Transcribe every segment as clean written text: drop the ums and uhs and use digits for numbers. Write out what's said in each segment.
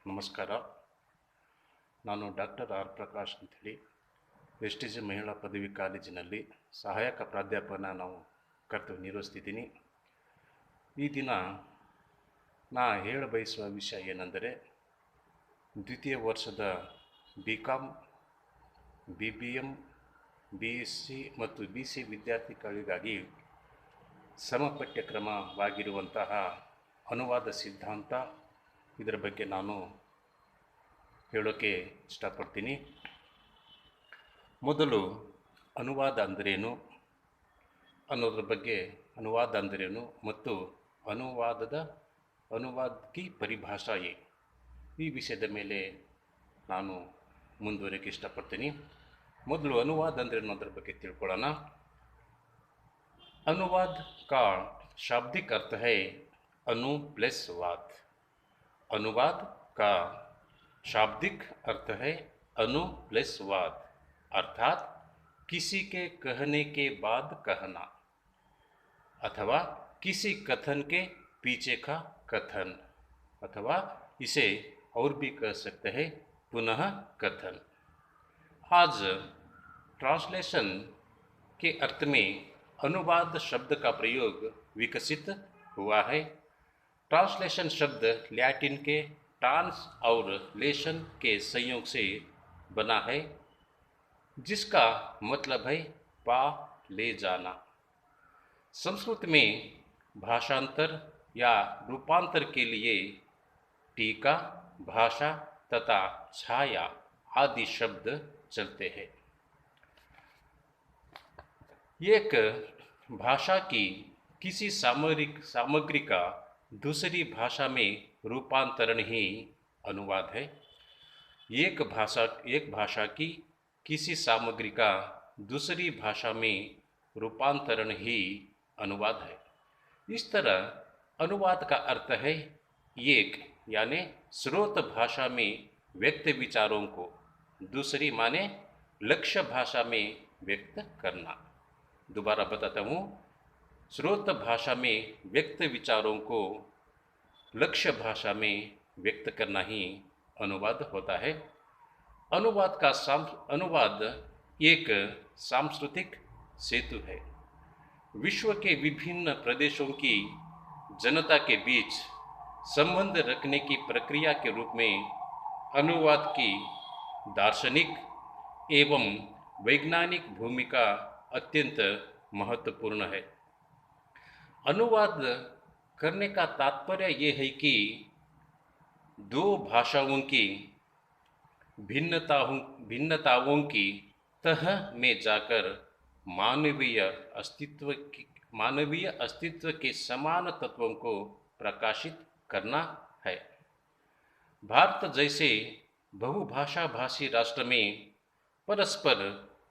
ನಮಸ್ಕಾರ. ನಾನು doctor R Prakash ಅಂಥೇಳಿ ಎಸ್ ಟಿ ಜಿ ಮಹಿಳಾ ಪದವಿ ಕಾಲೇಜಿನಲ್ಲಿ ಸಹಾಯಕ ಪ್ರಾಧ್ಯಾಪಕನ ಕರ್ತವ್ಯ ನಿರ್ವಹಿಸ್ತಿದ್ದೀನಿ. ಈ ದಿನ ನಾ ಹೇಳಬಯಸುವ ವಿಷಯ ಏನೆಂದರೆ, ದ್ವಿತೀಯ ವರ್ಷದ BCom, BBM, BSc ಮತ್ತು BC ವಿದ್ಯಾರ್ಥಿಗಳಿಗಾಗಿ ಸಮಪಠ್ಯಕ್ರಮವಾಗಿರುವಂತಹ ಅನುವಾದ ಸಿದ್ಧಾಂತ, ಇದರ ಬಗ್ಗೆ ನಾನು ಹೇಳೋಕ್ಕೆ ಇಷ್ಟಪಡ್ತೀನಿ. ಮೊದಲು ಅನುವಾದ ಅಂದರೇನು ಅನ್ನೋದ್ರ ಬಗ್ಗೆ, ಅನುವಾದ ಅಂದರೇನು ಮತ್ತು अनुवाद की परिभाषा ये, ಈ ವಿಷಯದ ಮೇಲೆ ನಾನು ಮುಂದುವರಿಯಕ್ಕೆ ಇಷ್ಟಪಡ್ತೀನಿ. ಮೊದಲು ಅನುವಾದ ಅಂದರೆ ಅನ್ನೋದ್ರ ಬಗ್ಗೆ ತಿಳ್ಕೊಳ್ಳೋಣ. अनुवाद का शाब्दिक अर्थ है अनु प्लस वाद. अनुवाद का शाब्दिक अर्थ है अनु प्लस वाद, अर्थात किसी के कहने के बाद कहना अथवा किसी कथन के पीछे का कथन, अथवा इसे और भी कह सकते हैं पुनः कथन. आज ट्रांसलेशन के अर्थ में अनुवाद शब्द का प्रयोग विकसित हुआ है. ट्रांसलेशन शब्द लैटिन के ट्रांस और लेशन के संयोग से बना है, जिसका मतलब है पा ले जाना. संस्कृत में भाषांतर या रूपांतर के लिए टीका, भाषा तथा छाया आदि शब्द चलते हैं. एक भाषा की किसी सामग्री का दूसरी भाषा में रूपांतरण ही अनुवाद है. एक भाषा की किसी सामग्री का दूसरी भाषा में रूपांतरण ही अनुवाद है. इस तरह अनुवाद का अर्थ है एक यानी स्रोत भाषा में व्यक्त विचारों को दूसरी माने लक्ष्य भाषा में व्यक्त करना. दोबारा बताता हूँ, स्रोत भाषा में व्यक्त विचारों को लक्ष्य भाषा में व्यक्त करना ही अनुवाद होता है. अनुवाद एक सांस्कृतिक सेतु है. विश्व के विभिन्न प्रदेशों की जनता के बीच संबंध रखने की प्रक्रिया के रूप में अनुवाद की दार्शनिक एवं वैज्ञानिक भूमिका अत्यंत महत्वपूर्ण है. अनुवाद करने का तात्पर्य ये है कि दो भाषाओं की भिन्नताओं की तह में जाकर मानवीय अस्तित्व के समान तत्वों को प्रकाशित करना है. भारत जैसे बहुभाषा भाषी राष्ट्र में परस्पर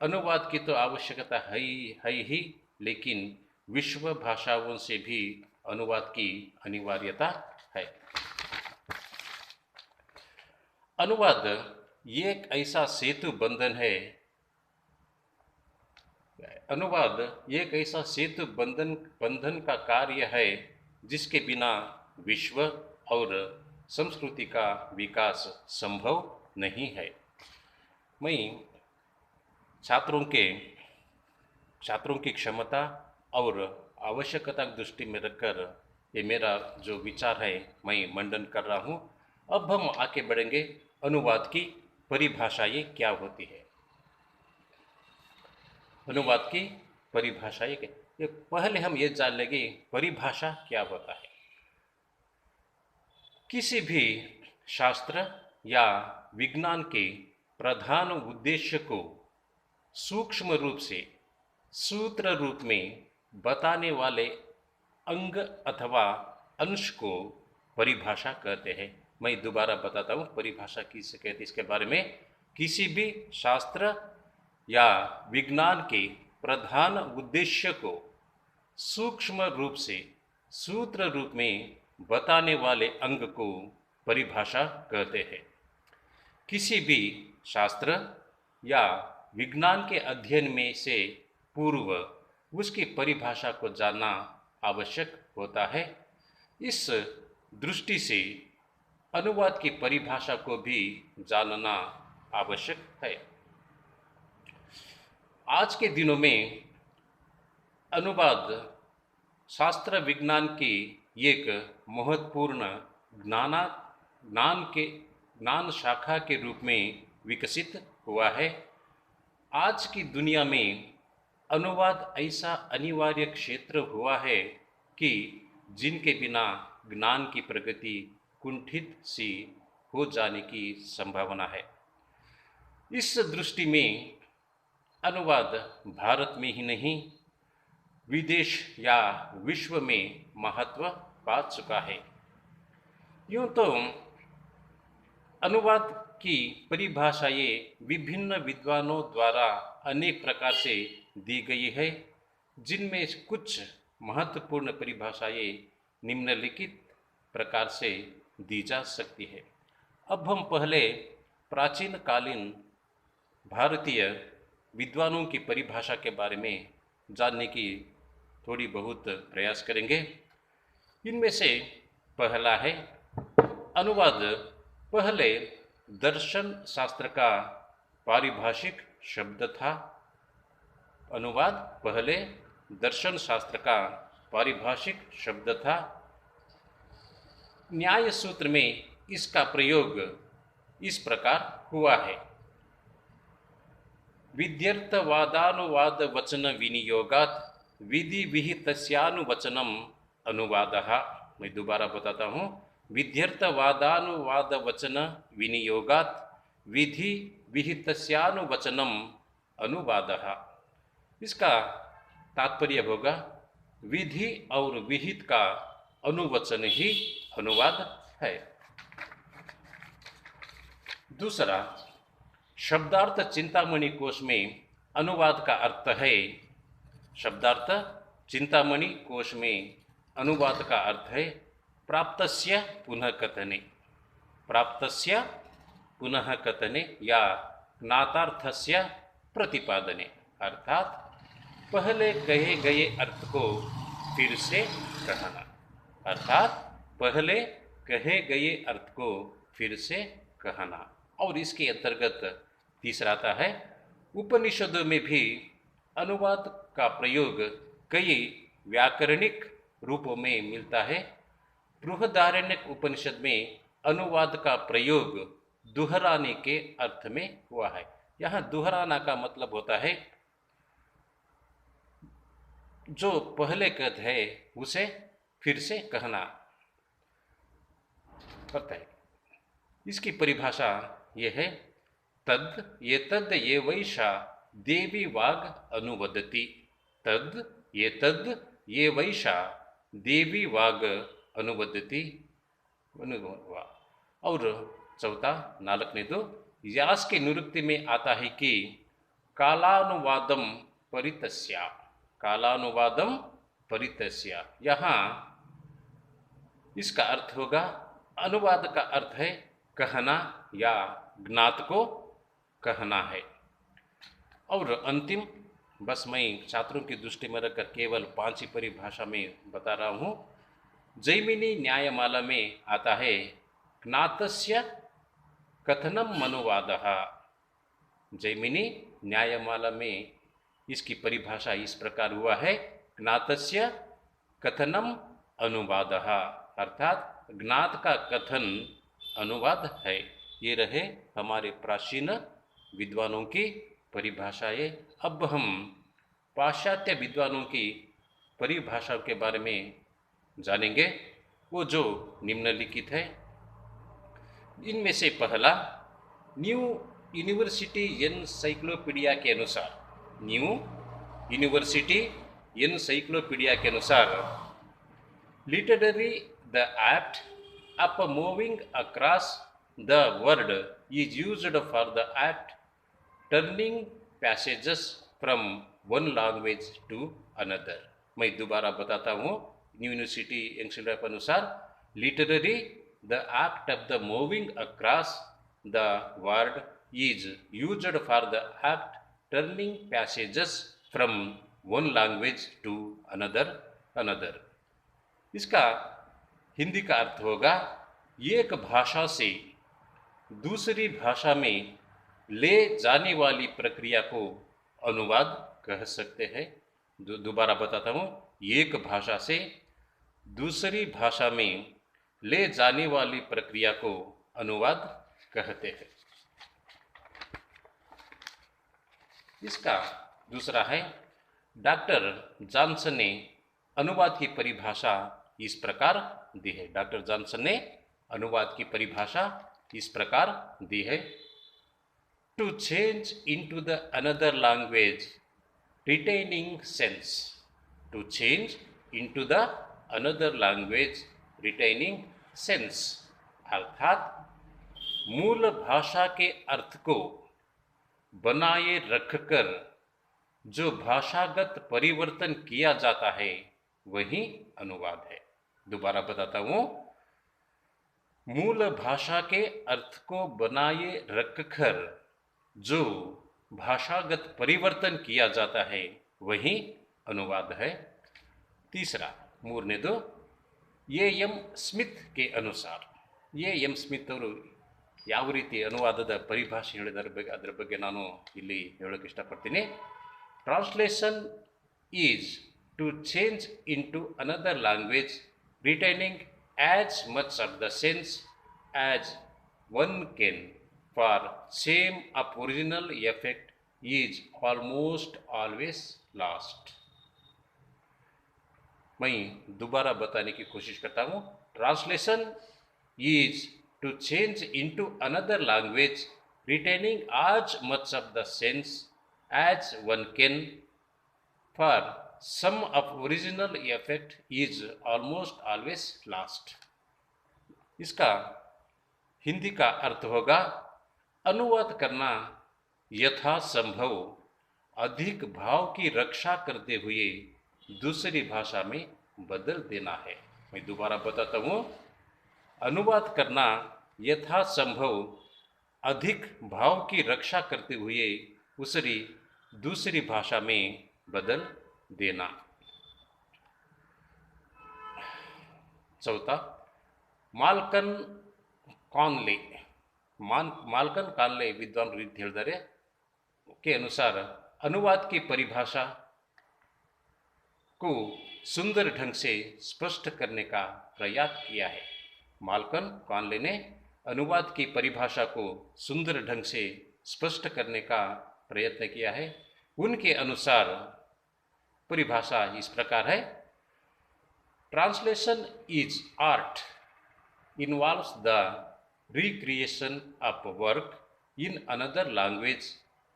अनुवाद की तो आवश्यकता है ही, लेकिन विश्व भाषाओं से भी अनुवाद की अनिवार्यता है. अनुवाद एक ऐसा सेतु बंधन है. अनुवाद एक ऐसा सेतु बंधन का कार्य है जिसके बिना विश्व और संस्कृति का विकास संभव नहीं है. मैं छात्रों की क्षमता और आवश्यकता की दृष्टि में रखकर ये मेरा जो विचार है मैं मंडन कर रहा हूँ. अब हम आगे बढ़ेंगे. अनुवाद की परिभाषा ये क्या होती है. अनुवाद की परिभाषा ये पहले हम ये जान लेंगे परिभाषा क्या होता है. किसी भी शास्त्र या विज्ञान के प्रधान उद्देश्य को सूक्ष्म रूप से सूत्र रूप में बताने वाले अंग अथवा अंश को परिभाषा कहते हैं. मैं दोबारा बताता हूँ परिभाषा किसे कहते हैं. इसके बारे में किसी भी शास्त्र या विज्ञान के प्रधान उद्देश्य को सूक्ष्म रूप से सूत्र रूप में बताने वाले अंग को परिभाषा कहते हैं. किसी भी शास्त्र या विज्ञान के अध्ययन में से पूर्व उसकी परिभाषा को जानना आवश्यक होता है. इस दृष्टि से अनुवाद की परिभाषा को भी जानना आवश्यक है। आज के दिनों में अनुवाद शास्त्र विज्ञान की एक महत्वपूर्ण ज्ञान शाखा के रूप में विकसित हुआ है। आज की दुनिया में अनुवाद ऐसा अनिवार्य क्षेत्र हुआ है कि जिनके बिना ज्ञान की प्रगति कुंठित सी हो जाने की संभावना है। इस दृष्टि में अनुवाद भारत में ही नहीं, विदेश या विश्व में महत्व पा चुका है। यूं तो अनुवाद की परिभाषाएं विभिन्न विद्वानों द्वारा अनेक प्रकार से दी गई है, जिनमें कुछ महत्वपूर्ण परिभाषाएं निम्नलिखित प्रकार से दी जा सकती है। अब हम पहले प्राचीन कालीन भारतीय विद्वानों की परिभाषा के बारे में जानने की थोड़ी बहुत प्रयास करेंगे। इनमें से पहला है, अनुवाद पहले दर्शन शास्त्र का पारिभाषिक शब्द था। अनुवाद पहले दर्शन शास्त्र का पारिभाषिक शब्द था। न्याय सूत्र में इसका प्रयोग इस प्रकार हुआ है, विध्यर्थवादानुवाद वचन विनियोगात विधि विहितस्यानुवचनम अनुवादः। मैं दोबारा बताता हूँ, विध्यर्थवादानुवाद वचन विनियोगात विधि विहितस्यानुवचनम अनुवादः। इसका तात्पर्य होगा विधि और विहित का अनुवचन ही अनुवाद है। दूसरा, शब्दार्थ चिंतामणि कोश में अनुवाद का अर्थ है, शब्दार्थ चिंतामणि कोश में अनुवाद का अर्थ है प्राप्तस्य पुनः कथने, प्राप्तस्य पुनः कथने या ज्ञातार्थस्य प्रतिपादने, अर्थात पहले कहे गए अर्थ को फिर से कहना, अर्थात पहले कहे गए अर्थ को फिर से कहना। और इसके अंतर्गत तीसरा आता है, उपनिषदों में भी अनुवाद का प्रयोग कई व्याकरणिक रूपों में मिलता है। बृहदारण्यक उपनिषद में अनुवाद का प्रयोग दोहराने के अर्थ में हुआ है। यहाँ दोहराना का मतलब होता है जो पहले कथ है उसे फिर से कहना पड़ता है। इसकी परिभाषा यह है, तद ये तद ये वैशा देवी वाग अनुवदति, तद ये वैशा देवी वाग अनुवदति। और चौथा, नालकने दो, यास के निरुक्ति में आता है कि कालानुवादम परितस्या, कालानुवादम परितस्या। यहाँ इसका अर्थ होगा, अनुवाद का अर्थ है कहना या ज्ञात को कहना है। और अंतिम, बस मैं छात्रों की दृष्टि में रखकर केवल 5 ही परिभाषा में बता रहा हूँ। जैमिनी न्यायमाला में आता है ज्ञातस्य कथनम अनुवादः। जैमिनी न्यायमाला में इसकी परिभाषा इस प्रकार हुआ है, ज्ञातस्य कथनम अनुवादः, अर्थात ज्ञात का कथन अनुवाद है। ये रहे हमारे प्राचीन विद्वानों की परिभाषाएं। अब हम पाश्चात्य विद्वानों की परिभाषा के बारे में जानेंगे, वो जो निम्नलिखित है। इनमें से पहला, न्यू यूनिवर्सिटी एनसाइक्लोपीडिया के अनुसार, न्यू यूनिवर्सिटी एनसाइक्लोपीडिया के अनुसार, literally the act of moving across the world is used for the act turning passages from one language to another। मैं दोबारा बताता हूँ, न्यू यूनिवर्सिटी एनसाइक्लोपीडिया के अनुसार, literally the act of the moving across the world is used for the act turning passages from one language to another. इसका हिंदी का अर्थ होगा, एक भाषा से दूसरी भाषा में ले जाने वाली प्रक्रिया को अनुवाद कह सकते हैं। दोबारा बताता हूँ, एक भाषा से दूसरी भाषा में ले जाने वाली प्रक्रिया को अनुवाद कहते हैं। इसका दूसरा है, डॉक्टर जॉनसन ने अनुवाद की परिभाषा इस प्रकार दी है। डॉक्टर जॉनसन ने अनुवाद की परिभाषा इस प्रकार दी है, to change into the another language retaining sense. To change into the another language retaining sense, अर्थात मूल भाषा के अर्थ को बनाए रखकर जो भाषागत परिवर्तन किया जाता है वही अनुवाद है। दोबारा बताता हूं, मूल भाषा के अर्थ को बनाए रखकर जो भाषागत परिवर्तन किया जाता है वही अनुवाद है। तीसरा, ಮೂರನೇದು ಎ.ಎಂ. ಸ್ಮಿತ್ के अनुसार, ಎ.ಎಂ. ಸ್ಮಿತ್ ಅವರು ಯಾವ ರೀತಿ ಅನುವಾದದ ಪರಿಭಾಷೆ ಹೇಳಿದರ ಬಗ್ಗೆ ಅದರ ಬಗ್ಗೆ ನಾನು ಇಲ್ಲಿ ಹೇಳೋಕೆ ಇಷ್ಟಪಡ್ತೀನಿ. Translation is to change into another language retaining as much of the sense as one can for same of original effect is almost always lost. मैं दोबारा बताने की कोशिश करता हूँ, translation is to change into another language retaining as much of the sense as one can for some of original effect is almost always lost। इसका हिंदी का अर्थ होगा, अनुवाद करना यथासंभव अधिक भाव की रक्षा करते हुए दूसरी भाषा में बदल देना है। मैं दोबारा बताता हूँ, अनुवाद करना यथासंभव अधिक भाव की रक्षा करते हुए दूसरी भाषा में बदल देना। चौथा, माल्कन कानले विद्वान ರೀತಿ ಹೇಳಿದ್ದಾರೆ के अनुसार अनुवाद की परिभाषा को सुंदर ढंग से स्पष्ट करने का प्रयास किया है। माल्कन कानले ने अनुवाद की परिभाषा को सुंदर ढंग से स्पष्ट करने का प्रयत्न किया है। उनके अनुसार परिभाषा इस प्रकार है, translation is art involves the recreation of work in another language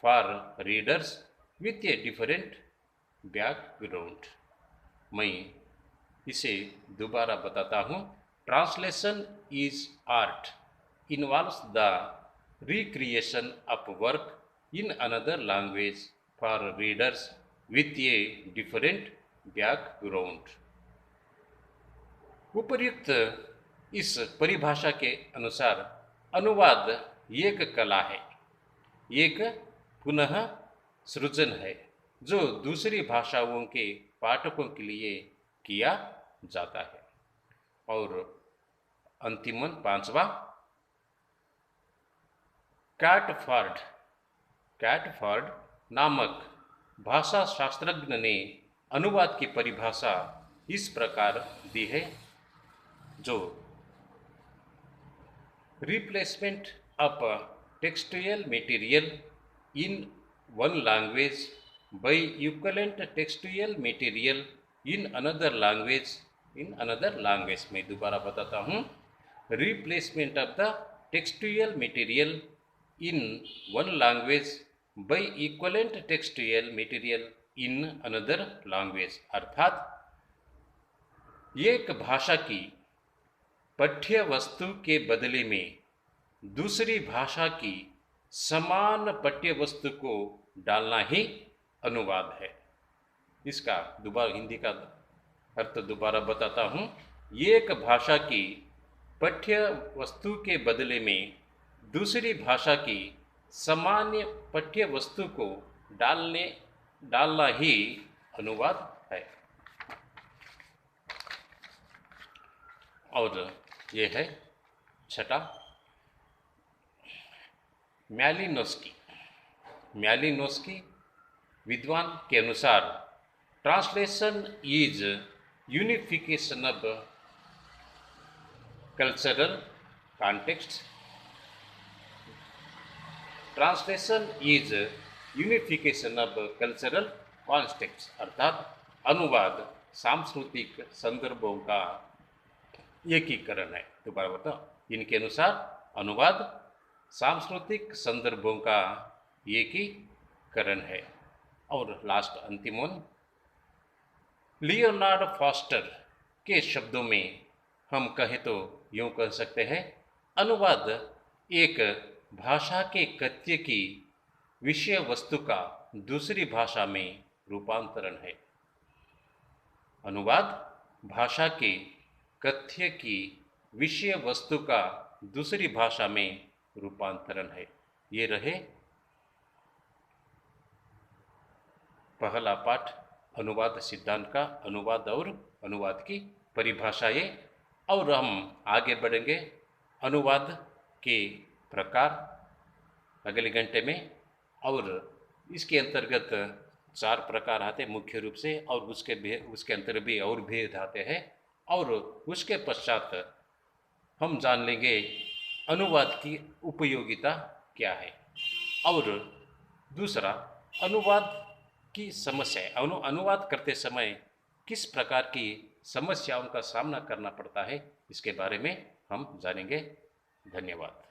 for readers with a different background। मैं इसे दोबारा बताता हूँ, translation is art involves the recreation of work in another language for readers with a different background। उपर्युक्त इस परिभाषा के अनुसार अनुवाद एक कला है, एक पुनः सृजन है जो दूसरी भाषाओं के पाठकों के लिए किया जाता है। और अंतिमन पांचवा, कैटफॉर्ड नामक भाषा शास्त्रज्ञ ने अनुवाद की परिभाषा इस प्रकार दी है, जो replacement of textual material in one language by equivalent textual material in another language मैं दोबारा बताता हूँ, replacement of the textual material in one language by equivalent textual material in another language, अर्थात एक भाषा की पठ्य वस्तु के बदले में दूसरी भाषा की समान पठ्य वस्तु को डालना ही अनुवाद है। इसका दोबारा हिंदी का अर्थ दोबारा बताता हूँ, एक भाषा की पठ्य वस्तु के बदले में दूसरी भाषा की सामान्य पठ्य वस्तु को डालना ही अनुवाद है। और ये है छठा, मैलिनोस्की। मैलिनोस्की विद्वान के अनुसार translation is unification of cultural context. Translation is unification of cultural context, अर्थात अनुवाद सांस्कृतिक संदर्भों का एकीकरण है। दोबारा बताओ, इनके अनुसार अनुवाद सांस्कृतिक संदर्भों का एकीकरण है। और लास्ट अंतिम वन, लियोनार्ड फॉस्टर के शब्दों में हम कहें तो यूं कह सकते हैं, अनुवाद एक भाषा के कथ्य की विषय वस्तु का दूसरी भाषा में रूपांतरण है। अनुवाद भाषा के कथ्य की विषय वस्तु का दूसरी भाषा में रूपांतरण है। ये रहे पहला पाठ अनुवाद सिद्धांत का, अनुवाद और अनुवाद की परिभाषाएं। और हम आगे बढ़ेंगे अनुवाद के प्रकार अगले घंटे में। और इसके अंतर्गत 4 प्रकार आते मुख्य रूप से, और उसके अंतर भी और भेद आते हैं। और उसके पश्चात हम जान लेंगे अनुवाद की उपयोगिता क्या है। और दूसरा, अनुवाद की समस्या, अनुवाद करते समय किस प्रकार की समस्याओं का सामना करना पड़ता है, इसके बारे में हम जानेंगे। धन्यवाद।